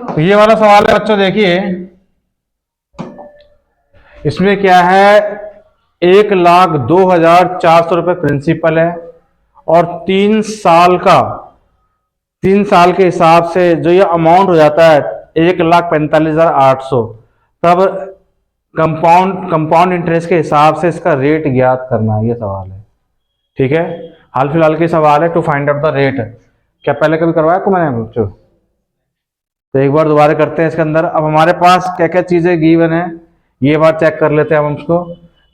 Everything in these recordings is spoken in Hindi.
तो ये वाला सवाल है बच्चों, देखिए इसमें क्या है, 1,02,400 रुपये प्रिंसिपल है और 3 साल के हिसाब से जो ये अमाउंट हो जाता है 1,45,800। तब कंपाउंड इंटरेस्ट के हिसाब से इसका रेट ज्ञात करना है, ये सवाल है। ठीक है, हाल फिलहाल के सवाल है, to find out the rate. क्या पहले कभी करवाया आपको मैंने बच्चों? तो एक बार दोबारा करते हैं इसके अंदर। अब हमारे पास क्या क्या चीजें गिवन है ये बात चेक कर लेते हैं हम उसको।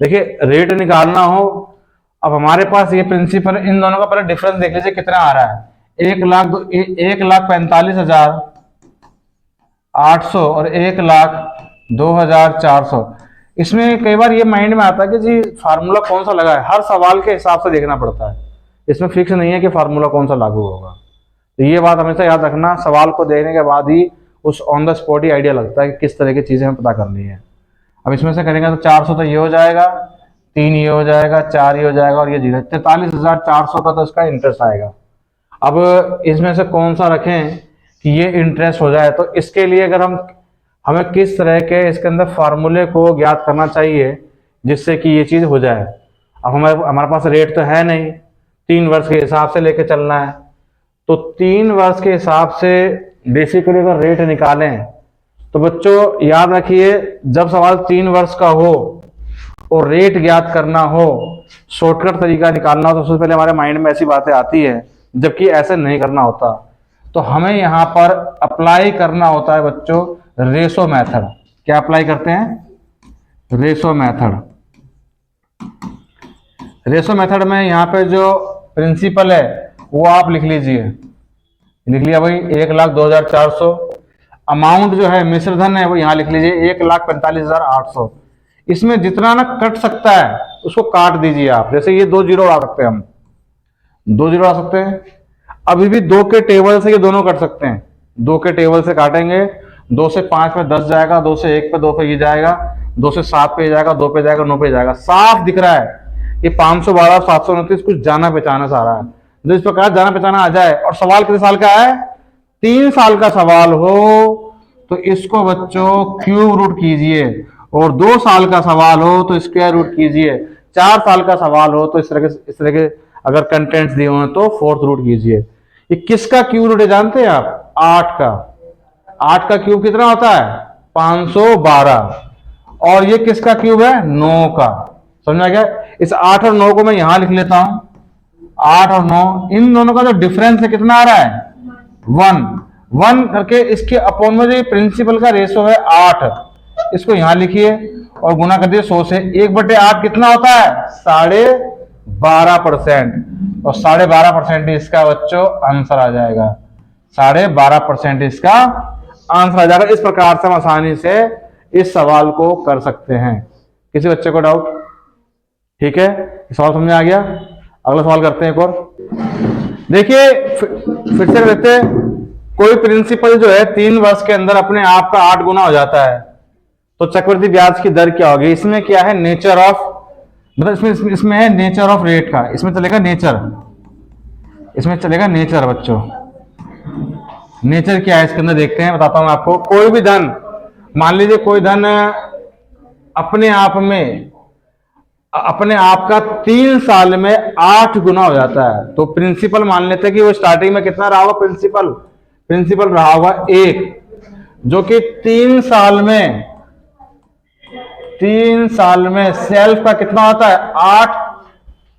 देखिए रेट निकालना हो, अब हमारे पास ये प्रिंसिपल, इन दोनों का पहले डिफरेंस देख लीजिए कितना आ रहा है। 1,45,800 और 1,02,400। इसमें कई बार ये माइंड में आता है कि जी फार्मूला कौन सा लगा है, हर सवाल के हिसाब से देखना पड़ता है, इसमें फिक्स नहीं है कि फार्मूला कौन सा लागू होगा। तो ये बात हमेशा याद रखना, सवाल को देखने के बाद ही उस on the spot he idea लगता है कि किस तरह की चीजें हमें पता करनी है। अब इसमें से करेंगे तो 400 तो ये हो जाएगा, 3 ये हो जाएगा, 4 ये हो जाएगा और ये 0, 43,400 का तो इसका इंटरेस्ट आएगा। अब इसमें से कौन सा रखें कि ये इंटरेस्ट हो जाए, तो इसके लिए अगर हमें किस तरह के इसके अंदर फार्मूले को ज्ञात करना चाहिए जिससे कि ये चीज हो जाए। अब हमारे पास रेट तो है नहीं, 3 वर्ष के हिसाब से लेके चलना है, तो 3 वर्ष के हिसाब से बेसिकली अगर रेट निकालें तो बच्चों याद रखिए, जब सवाल 3 वर्ष का हो और रेट ज्ञात करना हो, शॉर्टकट तरीका निकालना हो, तो सबसे पहले हमारे माइंड में ऐसी बातें आती है, जबकि ऐसे नहीं करना होता। तो हमें यहाँ पर अप्लाई करना होता है बच्चों रेशो मेथड। क्या अप्लाई करते हैं? Ratio method. रेशो मेथड में यहाँ पे जो प्रिंसिपल है वो आप लिख लीजिए, लिख लिया भाई 1,02,400। अमाउंट जो है मिश्र धन है वो यहाँ लिख लीजिए 1,45,800। इसमें जितना ना कट सकता है उसको काट दीजिए आप। जैसे ये 2 जीरो आ सकते हैं, हम 2 जीरो आ सकते हैं। अभी भी 2 के टेबल से ये दोनों कट सकते हैं, 2 के टेबल से काटेंगे। 2 से 5 में 10 जाएगा, 2 से 1 पे 2 पे ये जाएगा, 2 से 7 पे जाएगा, 2 पे जाएगा, 9 पे जाएगा। साफ दिख रहा है ये 512, 729 कुछ जाना पहचाना सारा है। जो इस प्रकार जाना पहचाना आ जाए और सवाल कितने साल का है, 3 साल का सवाल हो तो इसको बच्चों क्यूब रूट कीजिए, और 2 साल का सवाल हो तो स्क्वायर रूट कीजिए, 4 साल का सवाल हो तो इस तरह के अगर कंटेंट्स दिए हो तो 4th रूट कीजिए। ये किसका क्यूब रूट है जानते हैं आप? 8 का। 8 का क्यूब कितना होता है? 512। और ये किसका क्यूब है? 9 का। समझा गया? इस 8 और 9 को मैं यहां लिख लेता हूं। 8 और 9, इन दोनों का जो डिफरेंस है कितना आ रहा है? 1 करके इसके अपॉन में जो प्रिंसिपल का रेशो है 8, इसको यहां लिखिए और गुना कर दिए 100 से। 1/8 कितना होता है? 12.5%। और 12.5% इसका बच्चों आंसर आ जाएगा। 12.5% इसका आंसर आ जाएगा। इस प्रकार से हम आसानी से इस सवाल को कर सकते हैं। किसी बच्चे को डाउट? ठीक है, सवाल समझ में आ गया? अगला सवाल करते हैं एक और। देखिए फिर से देखते हैं, कोई प्रिंसिपल जो है 3 वर्ष के अंदर अपने आप का 8 गुना हो जाता है, तो चक्रवृद्धि ब्याज की दर क्या होगी? इसमें क्या है? नेचर ऑफ, मतलब इसमें है नेचर ऑफ रेट का, इसमें चलेगा नेचर, इसमें चलेगा नेचर बच्चों। नेचर क्या है इसके अंदर देखते हैं, बताता हूं आपको। कोई भी धन, मान लीजिए कोई धन अपने आप का 3 साल में 8 गुना हो जाता है, तो प्रिंसिपल मान लेते हैं कि वो स्टार्टिंग में कितना रहा होगा? प्रिंसिपल रहा होगा 1, जो कि 3 साल में सेल्फ का कितना होता है? 8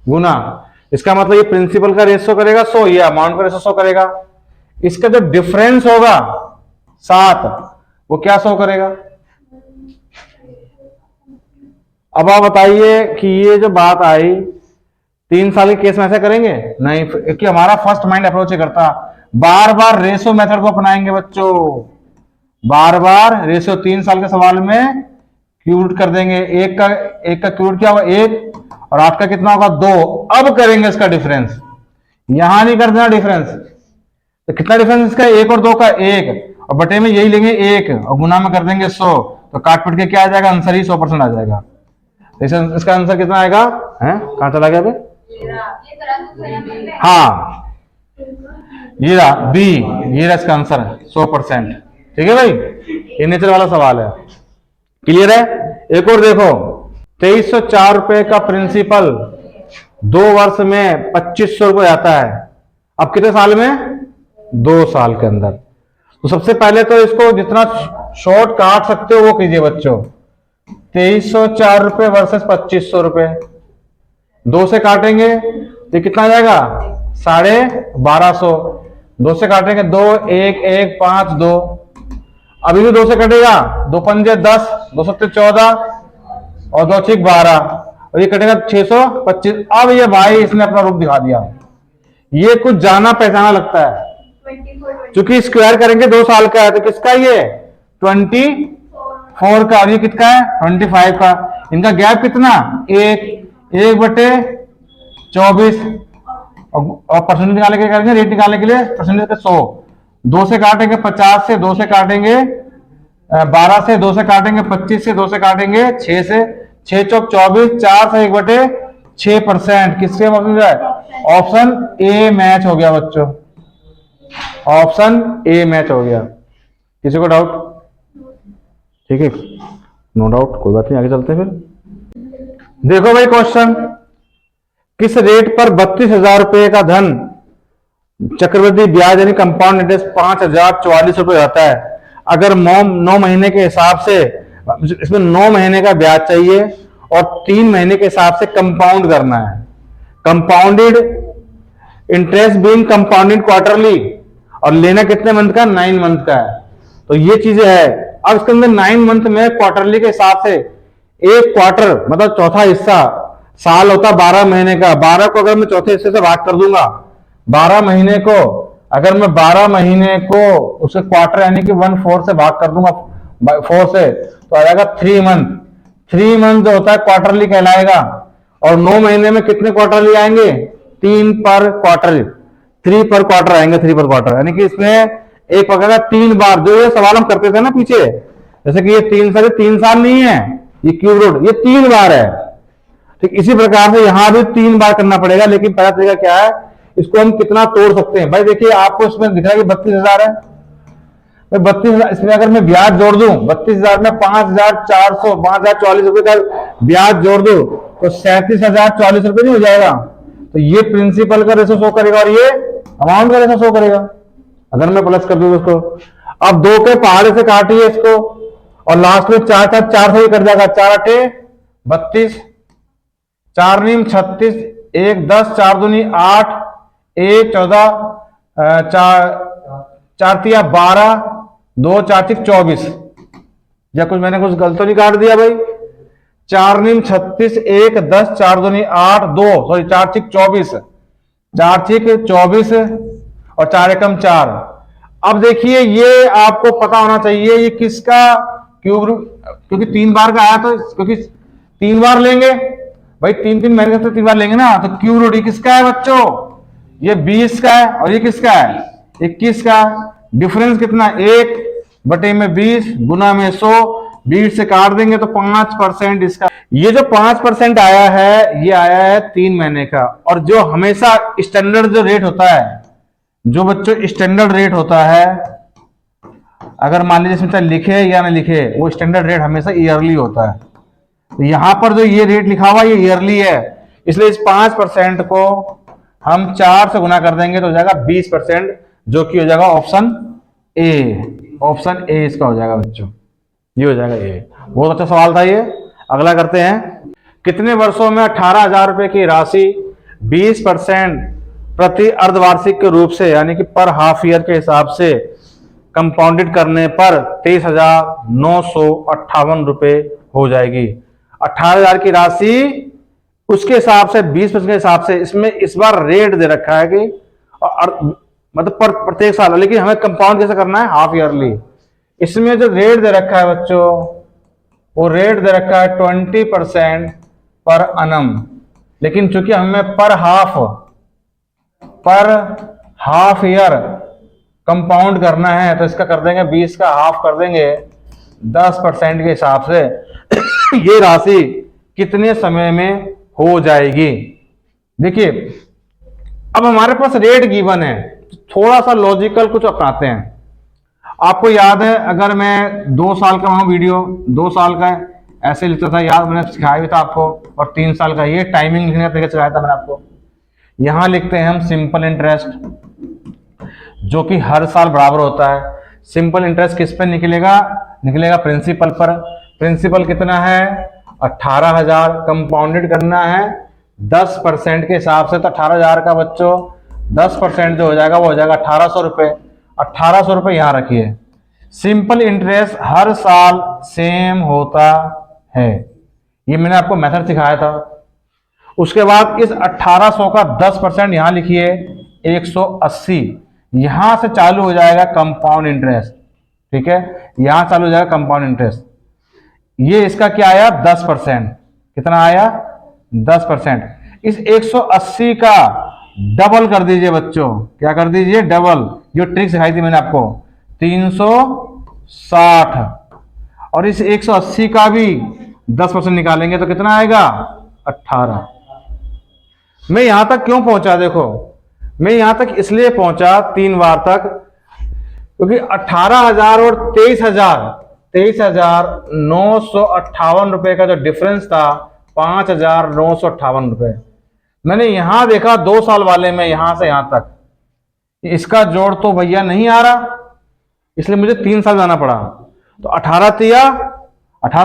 गुना। इसका मतलब ये प्रिंसिपल का रेशो करेगा 100, ये अमाउंट का रेशो 100 करेगा। इसका जो डिफरेंस होगा 7, वो क्या 100 करेगा? अब आप बताइए कि ये जो बात आई 3 साल के केस में ऐसा करेंगे नहीं, क्योंकि हमारा फर्स्ट माइंड अप्रोच ही करता, बार बार रेशो मेथड को अपनाएंगे बच्चों। बार बार रेशो 3 साल के सवाल में क्यूब कर देंगे। एक का क्यूब क्या होगा? 1, और 8 का कितना होगा? 2। अब करेंगे इसका डिफरेंस, यहां नहीं कर देना डिफरेंस। तो कितना डिफरेंस इसका? 1 और 2 का 1, और बटे में यही लेंगे 1 और गुना में कर देंगे 100, तो काट पट के क्या आ जाएगा? आंसर ही 100% आ जाएगा। इसका आंसर कितना आएगा? है कहां चला गया? हाँ, ये रहा बी, ये रहा इसका आंसर 100%। ठीक है भाई, ये नेचर वाला सवाल है। क्लियर है? एक और देखो, 2304 रुपए का प्रिंसिपल 2 वर्ष में 2500 रुपए आता है। अब कितने साल में? 2 साल के अंदर। तो सबसे पहले तो इसको जितना शॉर्ट काट सकते हो वो कीजिए बच्चों। 2304 रुपए वर्सेस 2500 रुपए, 2 से काटेंगे तो कितना आ जाएगा? 1250। 2 से काटेंगे 2, 1, 1, 5, 2। अभी भी 2 से कटेगा, 2 पंजे 10, 2 सत्ते 14 और 2 6 12 और ये कटेगा 625। अब ये भाई इसने अपना रूप दिखा दिया। ये कुछ जाना पहचाना लगता है, क्योंकि स्क्वायर करेंगे 2 साल का है तो किसका ये 24 का, और ये किसका है 25 का। इनका गैप कितना? 1/24 और परसेंटेज निकालने के लिए करेंगे, रेट निकालने के लिए परसेंटेज का 100। 2 से काटेंगे 50 से, 2 से काटेंगे 12 से, 2 से काटेंगे 25 से, 2 से काटेंगे 6 से, 6 चौक 24, 4 से 1/6%। किसके ऑप्शन ए मैच हो गया बच्चों, ऑप्शन ए मैच हो गया। किसी को डाउट? ठीक है, नो डाउट, कोई बात नहीं, आगे चलते हैं फिर। देखो भाई क्वेश्चन, किस रेट पर 32,000 रुपए का धन चक्रवृद्धि ब्याज यानी कंपाउंड इंटरेस्ट 5,044 रुपए आता है। अगर 9 महीने के हिसाब से, इसमें 9 महीने का ब्याज चाहिए और 3 महीने के हिसाब से कंपाउंड करना है। Compounded interest being compounded quarterly, और लेना कितने मंथ का? 9 मंथ का है। तो ये चीजें है। अब इसके अंदर 9 मंथ में क्वार्टरली के हिसाब से एक क्वार्टर मतलब चौथा हिस्सा, साल होता 12 महीने का, 12 को अगर मैं चौथे हिस्से से भाग कर दूंगा, 12 महीने को अगर मैं 12 महीने को उसे क्वार्टर यानी कि 1/4 से भाग कर दूंगा 4 से, तो आ जाएगा 3 मंथ। 3 मंथ जो होता है क्वार्टरली कहलाएगा। और 9 महीने में कितने क्वार्टरली आएंगे? 3 पर क्वार्टर, 3 पर क्वार्टर आएंगे, 3 पर क्वार्टर, यानी कि इसमें एक पकड़ा 3 बार। जो ये सवाल हम करते थे ना पीछे, जैसे कि ये 3 साल नहीं है, ये क्यूब रूट, ये 3 बार है। ठीक इसी प्रकार से यहां भी 3 बार करना पड़ेगा। लेकिन पहला तरीका क्या है, इसको हम कितना तोड़ सकते हैं? भाई देखिए, आपको इसमें दिख रहा है कि 32,000 है। 32,000, इसमें अगर मैं ब्याज जोड़ दूं, 32,000 में 5,400 5,044 रुपए का ब्याज जोड़ दूं तो 37,040 रुपए नहीं हो जाएगा? तो ये प्रिंसिपल का रेशो शो करेगा और ये अमाउंट का रेशो शो करेगा। अगर मैं प्लस कर दूं इसको, अब 2 के पहाड़े से काटिए इसको और लास्ट में 4 से ही कट जाएगा। 4 8 32, 4 नीम 36, 1 10, 4 दूनी 8, 1 14, 4 तिया 12, 2 4 6 24। या कुछ मैंने कुछ गलत तो नहीं काट दिया भाई? 4 नीम 36, 1 10, 4 दूनी 8, 2 सॉरी 4 6 24, 4 6 24 और 4 एकम 4। अब देखिए, ये आपको पता होना चाहिए ये किसका क्यूब रूट, क्योंकि 3 बार का आया तो, क्योंकि 3 बार लेंगे भाई, 3 महीने से 3 बार लेंगे ना, तो क्यूब रूट ये किसका है बच्चों? ये 20 का है और ये किसका है? 21 का। डिफरेंस कितना? 1/20 गुना में 100, 20 से काट देंगे तो 5% इसका। ये जो 5% आया है, ये आया है 3 महीने का। और जो हमेशा स्टैंडर्ड जो रेट होता है, जो बच्चों स्टैंडर्ड रेट होता है, अगर मान लीजिए इसमें लिखे या ना लिखे, वो स्टैंडर्ड रेट हमेशा ईयरली होता है। तो यहां पर जो ये रेट लिखा हुआ ये ईयरली है, इसलिए इस 5% को हम 4 से गुना कर देंगे तो हो जाएगा 20%, जो कि हो जाएगा ऑप्शन ए। ऑप्शन ए इसका हो जाएगा बच्चों, ये हो जाएगा ए। बहुत अच्छा सवाल था ये। अगला करते हैं, कितने वर्षों में 18,000 रुपए की राशि 20% प्रति अर्धवार्षिक के रूप से यानी कि पर हाफ ईयर के हिसाब से कंपाउंडेड करने पर 23,958 रुपए हो जाएगी? 18,000 की राशि उसके हिसाब से 20% के हिसाब से, इसमें इस बार रेट दे रखा है कि मतलब पर प्रत्येक साल, लेकिन हमें कंपाउंड कैसे करना है? Half yearly. इसमें जो रेट दे रखा है बच्चों, वो रेट दे रखा है 20% पर अनम, लेकिन चूंकि हमें पर हाफ ईयर कंपाउंड करना है तो इसका कर देंगे 20 का हाफ कर देंगे 10% के हिसाब से। ये राशि कितने समय में हो जाएगी? देखिए, अब हमारे पास रेट गिवन है, थोड़ा सा लॉजिकल कुछ अपनाते हैं। आपको याद है, अगर मैं 2 साल का हूँ वीडियो, 2 साल का ऐसे लिखता था, याद मैंने सिखाया भी था आपको, और 3 साल का ये टाइमिंग लिखने का तरीका सिखाया था मैंने आपको। यहां लिखते हैं हम सिंपल इंटरेस्ट, जो कि हर साल बराबर होता है। सिंपल इंटरेस्ट किस पे निकलेगा? निकलेगा प्रिंसिपल पर। प्रिंसिपल कितना है? 18,000। कंपाउंडेड करना है 10% के हिसाब से, तो 18,000 का बच्चों 10% जो हो जाएगा वो हो जाएगा 1,800 रुपये। 1,800 रुपये यहां रखिए। सिंपल इंटरेस्ट हर साल सेम होता है, ये मैंने आपको मेथड सिखाया था। उसके बाद इस 1800 का 10% यहां लिखिए 180। यहां से चालू हो जाएगा कंपाउंड इंटरेस्ट, ठीक है, यहां चालू हो जाएगा कंपाउंड इंटरेस्ट। ये इसका क्या आया? 10%। कितना आया? 10%। इस 180 का डबल कर दीजिए बच्चों। क्या कर दीजिए? डबल। जो ट्रिक सिखाई थी मैंने आपको, 360। और इस 180 का भी 10% निकालेंगे तो कितना आएगा? 18। मैं यहां तक क्यों पहुंचा? देखो, मैं यहां तक इसलिए पहुंचा 3 बार तक, क्योंकि 18,000 और 23,958 रुपए का जो डिफरेंस था, 5,958 रुपए, मैंने यहां देखा 2 साल वाले में, यहां से यहां तक इसका जोड़ तो भैया नहीं आ रहा, इसलिए मुझे 3 साल जाना पड़ा। तो 18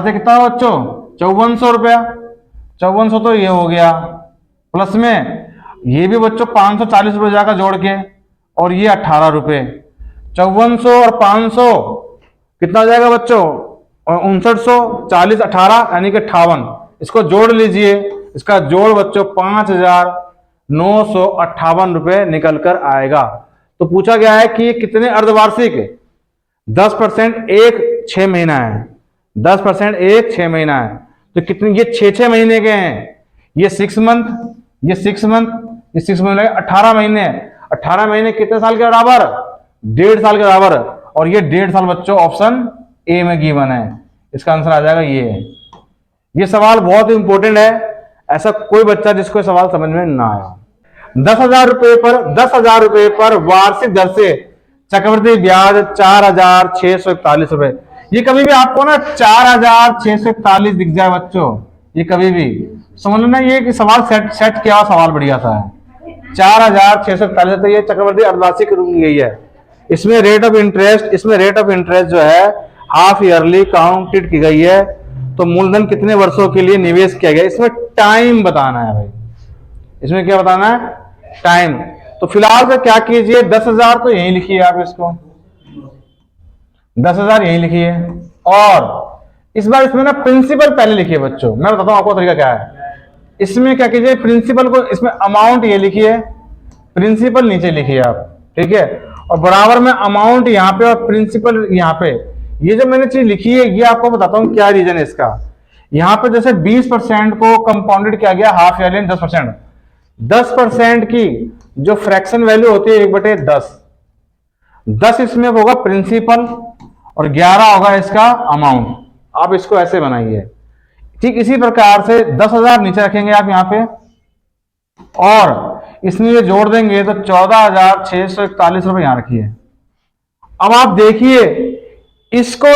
से कितना हो बच्चों? 5400 रुपया। 5400 तो ये हो गया, प्लस में ये भी बच्चों 540 रुपये जाकर जोड़ के, और ये 18 रुपये। 5400 और 500 कितना हो जाएगा बच्चों? 5900, 40, 18 यानी कि 58। इसको जोड़ लीजिए, इसका जोड़ बच्चों 5,958 रुपये निकल कर आएगा। तो पूछा गया है कि ये कितने अर्धवार्षिक? 10% एक 6 महीना है, 10% एक 6 महीना है, तो कितने? ये 6 महीने के हैं। ये 6 मंथ, ये 6 मंथ, ये 6 महीने, 18 महीने। 18 महीने कितने साल के बराबर? 1.5 साल के बराबर। और ये 1.5 साल बच्चों ऑप्शन ए में गिवन है, इसका आंसर आ जाएगा ये। ये सवाल बहुत इंपॉर्टेंट है, ऐसा कोई बच्चा जिसको सवाल समझ में ना आया। 10,000 रुपए पर वार्षिक दर से चक्रवृद्धि ब्याज 4,641 रुपए। ये कभी भी आपको ना 4,641 दिख जाए बच्चों, ये कभी भी समझ लेना ये कि सवाल सेट किया हुआ सवाल बढ़िया सा है। 4,641, तो ये चक्रवृद्धि अर्धवार्षिक की गई है। इसमें रेट ऑफ इंटरेस्ट जो है हाफ ईयरली काउंटेड की गई है। तो मूलधन कितने वर्षों के लिए निवेश किया गया, इसमें टाइम बताना है भाई। इसमें क्या बताना है? टाइम। तो फिलहाल तो क्या कीजिए, 10,000 तो यहीं लिखिए आप, इसको 10,000 यहीं लिखिए। और इस बार इसमें ना प्रिंसिपल पहले लिखिए बच्चों, मैं बताता हूं आपको तरीका क्या है। इसमें क्या कीजिए, प्रिंसिपल को, इसमें अमाउंट ये लिखिए, प्रिंसिपल नीचे लिखिए आप, ठीक है, और बराबर में अमाउंट यहां पे और प्रिंसिपल यहां पे। ये जो मैंने चीज लिखी है ये आपको बताता हूं क्या रीजन है इसका। यहां पे जैसे 20% को कंपाउंडेड किया गया हाफ ईयरली 10%। 10% की जो फ्रैक्शन वैल्यू होती है 1/10, 10 इसमें होगा प्रिंसिपल और 11 होगा इसका अमाउंट। आप इसको ऐसे बनाइए। ठीक इसी प्रकार से 10,000 नीचे रखेंगे आप यहां पे, और इसमें ये जोड़ देंगे तो 14,641 रुपए यहां रखिए। अब आप देखिए, इसको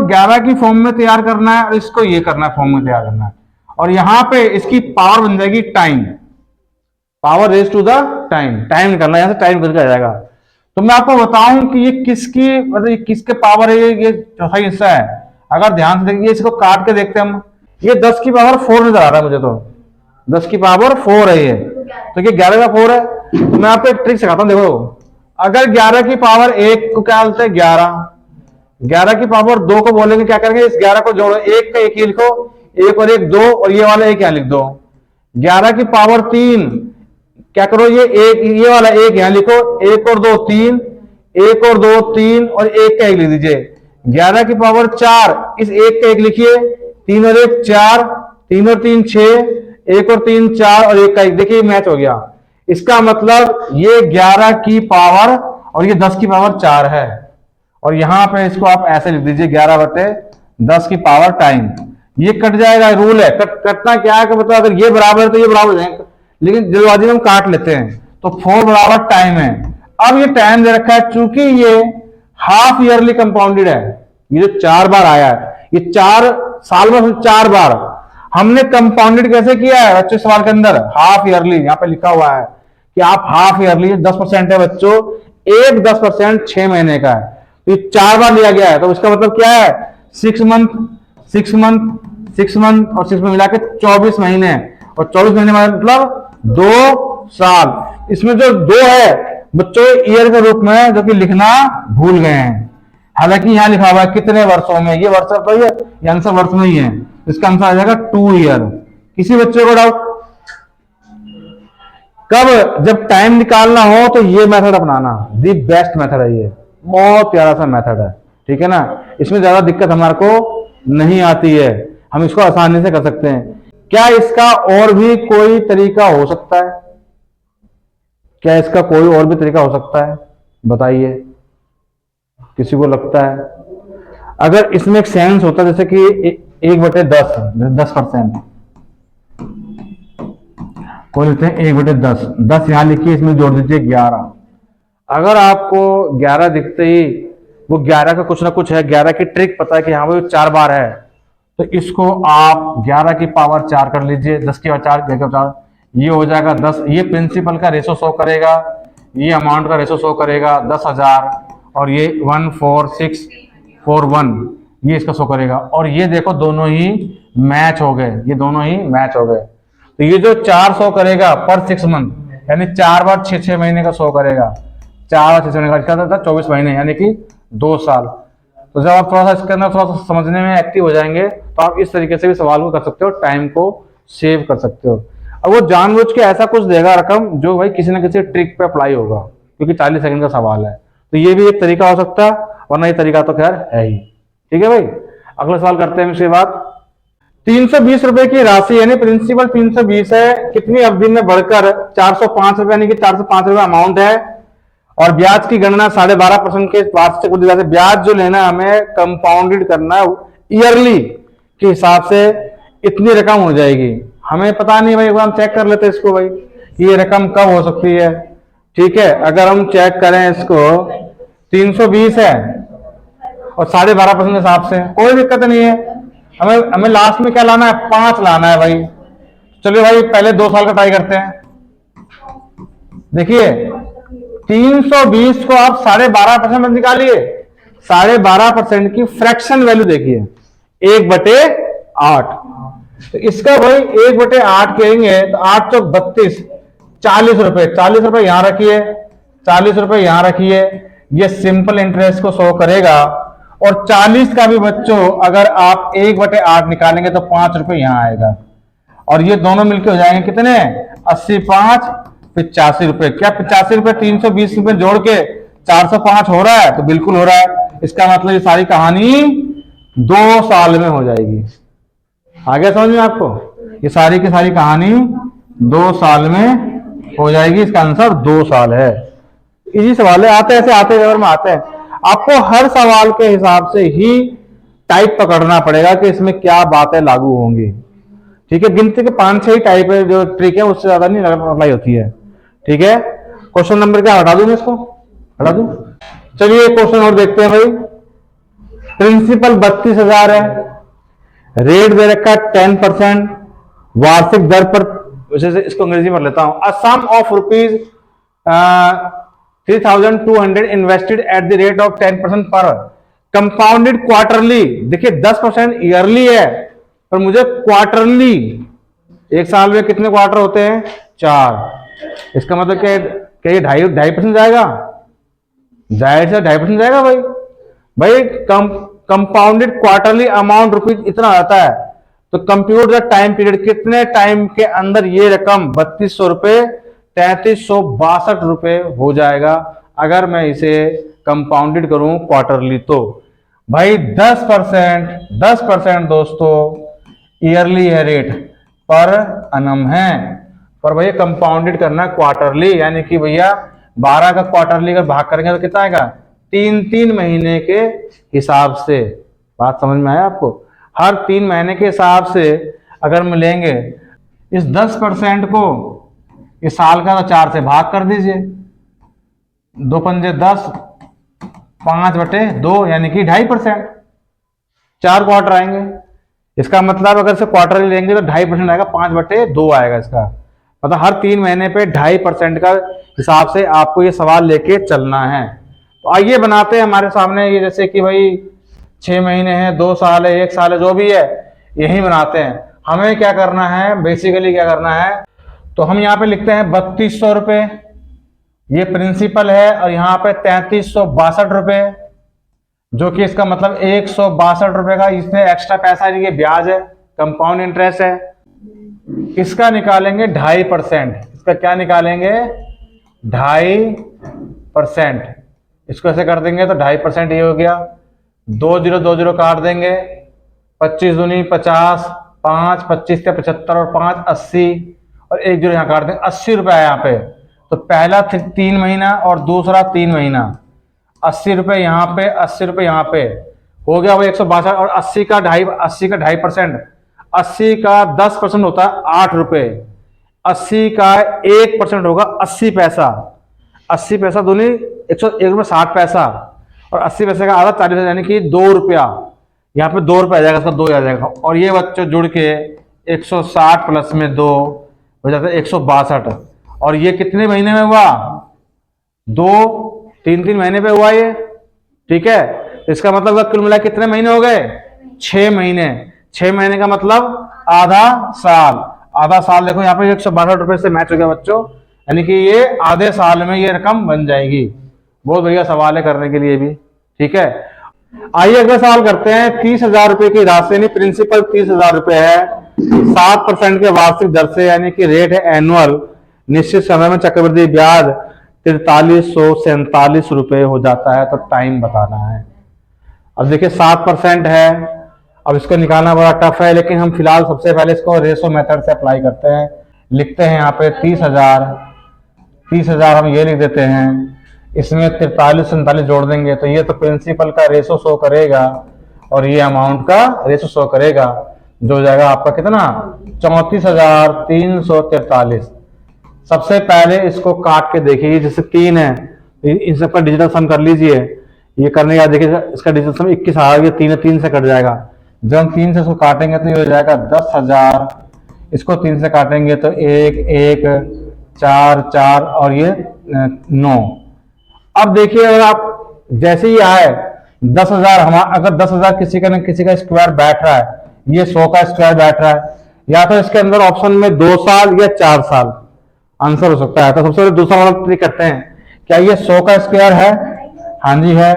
11 की फॉर्म में तैयार करना है और इसको ये करना है, फॉर्म में तैयार करना है। और यहां पे इसकी पावर बन जाएगी time, power raise to the time निकालना है, यहां से टाइम करके आ जाएगा। तो मैं आपको बताऊं कि ये किसकी, मतलब ये किसके पावर है, ये चौथा हिस्सा है। अगर ध्यान से देखिए, इसको काट के देखते हैं हम, ये 10 की पावर 4 नजर आ रहा है मुझे, तो 10 की पावर 4 है ये, तो ये 11 का 4 है। तो मैं आपको एक ट्रिक सिखाता हूं, देखो, अगर 11 की पावर 1 को क्या बोलते हैं 11 की पावर 2 को बोलेंगे क्या करेंगे, इस 11 को जोड़ो, 1 का 1 लिखो, 1 और 1 2, और ये वाला 1 यहां लिख दो। 11 की पावर 3 क्या करो, ये वाला 1 यहां लिखो, 1 और 2 3, 1 और 2 3, और 1 का 1 लिख दीजिए। 11 की पावर 4, इस 1 का 1 लिखिए, 3 और 1 4, 3 और 3 6, 1 और 3 4, और 1 का 1, देखिए मैच हो गया। इसका मतलब ये 11 की पावर और ये 10 की पावर 4 है। और यहां पे इसको आप ऐसे लिख दीजिए 11/10 की पावर टाइम। ये कट जाएगा, रूल है, कटना क्या है कि मतलब अगर ये बराबर है तो ये बराबर है, लेकिन जल्दबाजी में हम काट लेते हैं। तो 4 बराबर टाइम है। अब ये टाइम दे रखा है, चूंकि ये हाफ ईयरली कंपाउंडेड है। ये जो 4 बार आया है, ये 4 साल में 4 बार हमने कंपाउंडेड कैसे किया है बच्चों? सवाल के अंदर हाफ ईयरली यहां पे लिखा हुआ है कि आप हाफ ईयरली 10% है बच्चों, एक 10% 6 महीने का है, तो ये 4 बार लिया गया है, तो इसका मतलब क्या है? 6 मंथ 6 मंथ 6 मंथ और 6 में मिला के 24 महीने, और 24 महीने मतलब 2 साल। इसमें जो 2 है बच्चों ईयर के रूप में जो कि लिखना भूल गए हैं, हालांकि यहां लिखा हुआ है कितने वर्षों में, ये वर्ष तो ये आंसर वर्ष में ही है, इसका आंसर आ जाएगा 2 ईयर। किसी बच्चे को डाउट? कब जब टाइम निकालना हो तो ये मेथड अपनाना, दी बेस्ट मेथड है, ये बहुत प्यारा सा मेथड है, ठीक है ना। इसमें ज्यादा दिक्कत हमारे को नहीं आती है, हम इसको आसानी से कर सकते हैं। क्या इसका और भी कोई तरीका हो सकता है? क्या इसका कोई और भी तरीका हो सकता है? बताइए, किसी को लगता है? अगर इसमें एक सेंस होता जैसे कि 1/10 10%, कोई लेते हैं 1/10, 10 यहां लिखिए, इसमें जोड़ दीजिए 11। अगर आपको 11 दिखते ही वो 11 का कुछ ना कुछ है, 11 की ट्रिक पता है कि हाँ भाई 4 बार है, तो इसको आप 11 की पावर 4 कर लीजिए, 10 की पावर 4, ये हो जाएगा 10। ये प्रिंसिपल का रेशो शो करेगा, ये अमाउंट का रेशो शो करेगा 10,000, और ये 14641 ये इसका शो करेगा। और ये देखो दोनों ही मैच हो गए, ये दोनों ही मैच हो गए। तो ये जो 4 शो करेगा पर 6 मंथ, यानी 4 बार 6 महीने का शो करेगा, 4 बार 6 महीने का 24 महीने, यानी कि 2 साल। तो जब आप थोड़ा सा इसके अंदर थोड़ा सा समझने में एक्टिव हो जाएंगे तो आप इस तरीके से भी सवाल को कर सकते हो, टाइम को सेव कर सकते हो। अब वो जानबूझ के ऐसा कुछ देगा रकम जो भाई किसी ना किसी ट्रिक पे अप्लाई होगा, क्योंकि 40 सेकंड का सवाल है, तो ये भी एक तरीका हो सकता है, वरना ये तरीका तो खैर है ही। ठीक है भाई, अगला सवाल करते हैं इसके बाद। 320 रुपए की राशि यानी प्रिंसिपल 320 है, कितनी अवधि में बढ़कर 405 रुपए यानी कि 405 रुपए अमाउंट है, और ब्याज की गणना 12.5% के वार्षिक वृद्धि दर से, ब्याज जो लेना है हमें कंपाउंडेड करना है ईयरली के हिसाब से, इतनी रकम हो जाएगी। हमें पता नहीं भाई, हम चेक कर लेते हैं इसको भाई, ये रकम कब हो सकती है। ठीक है, अगर हम चेक करें इसको, 320 है और 12.5% के हिसाब से, कोई दिक्कत नहीं है। हमें लास्ट में क्या लाना है? 5 लाना है भाई। चलिए भाई पहले 2 साल का ट्राई करते हैं। देखिए 320 को आप 12.5% निकालिए, 12.5% की फ्रैक्शन वैल्यू देखिए 1/8। तो इसका भाई 1/8 कहेंगे तो 8 चौक 32, 40 रुपए, 40 रुपए यहां रखिए, 40 रुपए यहां रखिए, ये सिंपल इंटरेस्ट को शो करेगा। और 40 का भी बच्चों अगर आप 1/8 निकालेंगे तो 5 रुपए यहां आएगा, और ये दोनों मिलके हो जाएंगे कितने? 80 5 85 रुपए। क्या 85 रुपए 320 रुपए जोड़ के 405 हो रहा है? तो बिल्कुल हो रहा है। इसका मतलब ये सारी कहानी 2 साल में हो जाएगी। आ गया समझ में आपको? ये सारी की सारी कहानी 2 साल में हो जाएगी। इसका आंसर 2 साल है। इजी सवाल है, आते ऐसे आते लेवल में आते हैं। आपको हर सवाल के हिसाब से ही टाइप पकड़ना पड़ेगा कि इसमें क्या बातें लागू होंगी। ठीक है, गिनती के 5-6 ही टाइप है जो ट्रिक है, उससे ज्यादा नहीं अप्लाई होती है। ठीक है, क्वेश्चन नंबर क्या हटा दूं मैं इसको? हटा दूं? चलिए क्वेश्चन और देखते हैं भाई। प्रिंसिपल 32,000 है, रेट दे रखा 10%, वार्षिक दर पर, वैसे इसको अंग्रेजी में लेता हूं, a sum of rupees 3,200 invested at the rate of 10% पर कंपाउंडेड क्वार्टरली। देखिए 10% ईयरली है, पर मुझे क्वार्टरली, एक साल में कितने क्वार्टर होते हैं? 4। इसका मतलब क्या ये 2.5% जाएगा? जाहिर से 2.5% जाएगा भाई। भाई कंपाउंडेड क्वार्टरली अमाउंट रुपीज इतना आता है, तो कंप्यूट द टाइम पीरियड, कितने टाइम के अंदर ये रकम 3200 रुपए 3362 रुपए हो जाएगा अगर मैं इसे कंपाउंडेड करूं क्वार्टरली। तो भाई 10% दोस्तों ईयरली है रेट, पर अनम है, पर भैया कंपाउंडेड करना क्वार्टरली, यानी कि भैया 12 का क्वार्टरली अगर भाग करेंगे तो कितना आएगा? 3 महीने के हिसाब से। बात समझ में आया आपको? हर 3 महीने के हिसाब से अगर मिलेंगे, इस 10% को इस साल का तो 4 से भाग कर दीजिए, 2 पंजे 10, 5/2 यानी कि 2.5%। 4 क्वार्टर आएंगे, इसका मतलब अगर से क्वार्टर लेंगे तो 2.5% आएगा, 5/2 आएगा इसका मतलब हर 3 महीने पे 2.5% का हिसाब से आपको ये सवाल लेके चलना है। तो आइए बनाते हैं हमारे सामने ये, जैसे कि भाई 6 महीने हैं, 2 साल है, 1 साल है, जो भी है यही बनाते हैं। हमें क्या करना है, बेसिकली क्या करना है, तो हम यहाँ पे लिखते हैं 3200 रुपये, ये प्रिंसिपल है, और यहाँ पे 3362 रुपये, जो कि इसका मतलब 162 रुपये का इसमें एक्स्ट्रा पैसा है, ये ब्याज है, कंपाउंड इंटरेस्ट है। इसका निकालेंगे 2.5%। इसका क्या निकालेंगे, 2.5%। इसको ऐसे कर देंगे तो 2.5% ये हो गया। 2 0 2 0 काट देंगे, 25 दूनी 50, 5 25 के 75 और 5 80, और 1 0 यहाँ काट देंगे, 80 रुपये यहाँ पे। तो पहला 3 महीना और दूसरा 3 महीना, 80 रुपये यहाँ पे, 80 रुपये यहाँ पे, हो गया भाई 162। और 80 का 2.5%, 80 का 10% होता है 8 रुपये, 80 का 1% होगा 80 पैसा, 80 पैसा दूनी 101 रुपये 60 पैसा, और 80 पैसे का आधा 40 पैसा, यानी कि 2 रुपया। यहाँ पे 2 रुपये आ जाएगा, इसका 2 आ जाएगा, और ये बच्चों जुड़ के 160 प्लस में 2 हो जाता है 162। और ये कितने महीने में हुआ, 2-3 महीने पे हुआ ये, ठीक है। इसका मतलब कुल मिला कितने महीने हो गए, 6 महीने। 6 महीने का मतलब आधा साल। आधा साल देखो यहाँ पे 162 रुपये से मैच हो गया बच्चों, यानी कि ये आधे साल में ये रकम बन जाएगी। बहुत बढ़िया सवाल है करने के लिए भी, ठीक है। आइए अगला सवाल करते हैं। 30,000 रुपए की राशि, यानी प्रिंसिपल 30,000 रुपए है, 7% के वार्षिक दर से, यानी कि रेट है एनुअल, निश्चित समय में चक्रवृद्धि ब्याज 4347 रुपए हो जाता है। तो टाइम बताना है। अब देखिए 7% है, अब इसको निकालना बड़ा टफ है, लेकिन हम फिलहाल सबसे पहले इसको रेशो मेथड से अप्लाई करते हैं। लिखते हैं यहाँ पे 30,000 हम ये लिख देते हैं, इसमें 4347 जोड़ देंगे तो ये तो प्रिंसिपल का रेशो शो करेगा और ये अमाउंट का रेशो शो करेगा, जो हो जाएगा आपका कितना, 34,343। सबसे पहले इसको काट के देखिए, जैसे 3 है, इन सबका डिजिटल सम कर लीजिए। ये करने के बाद देखिए इसका डिजिटल सम 21 आ गया, 3 से कट जाएगा। जब हम 3 से इसको काटेंगे तो ये हो जाएगा 10,000, इसको 3 से काटेंगे तो 1 1 4 4 और ये 9। अब देखिए अगर आप जैसे ही आए 10,000, अगर 10,000 किसी का न किसी का स्क्वायर बैठ रहा है, ये 100 का स्क्वायर बैठ रहा है, या तो इसके अंदर ऑप्शन में 2 साल या 4 साल आंसर हो सकता है। तो सबसे पहले दूसरा वाला ट्रिक करते हैं, क्या ये 100 का स्क्वायर है, हाँ जी है,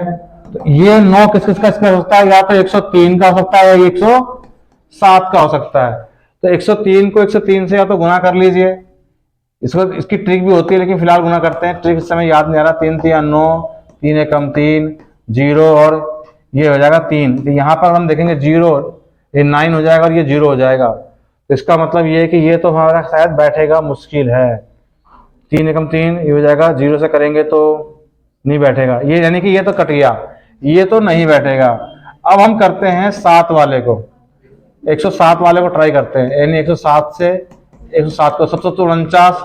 तो ये 9 किस किस का स्क्वायर हो सकता है, या तो 103 का हो सकता है या 107 का हो सकता है। तो 103 को 103 से या तो गुना कर लीजिए, इसकी ट्रिक भी होती है, लेकिन फिलहाल गुना करते हैं, ट्रिक इस समय याद नहीं आ रहा। 3 3 9, 3 1 3, 0 और ये हो जाएगा 3। तो यहाँ पर हम देखेंगे 0, ये 9 हो जाएगा और ये 0 हो जाएगा। तो इसका मतलब ये है कि ये तो हमारा शायद बैठेगा, मुश्किल है। 3 1 3 ये हो जाएगा, 0 से करेंगे तो नहीं बैठेगा ये, यानी कि ये तो कट गया, ये तो नहीं बैठेगा। अब हम करते हैं 7 वाले को, 107 वाले को ट्राई करते हैं, यानी 107 से 107 को 749,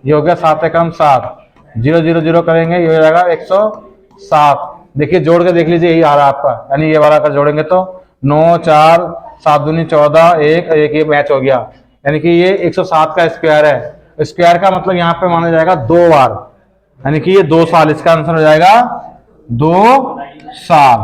ये हो गया 7 एकम 7, 0 0 0 करेंगे, ये हो जाएगा 107। देखिए जोड़ के देख लीजिए, यही आ रहा है आपका, यानी ये वाला अगर जोड़ेंगे तो 9 4 7 दूनी 14, 1 1 ये मैच हो गया, यानी कि ये 107 का स्क्वायर है। स्क्वायर का मतलब यहाँ पे माना जाएगा 2 बार, यानी कि ये 2 साल, इसका आंसर हो जाएगा 2 साल।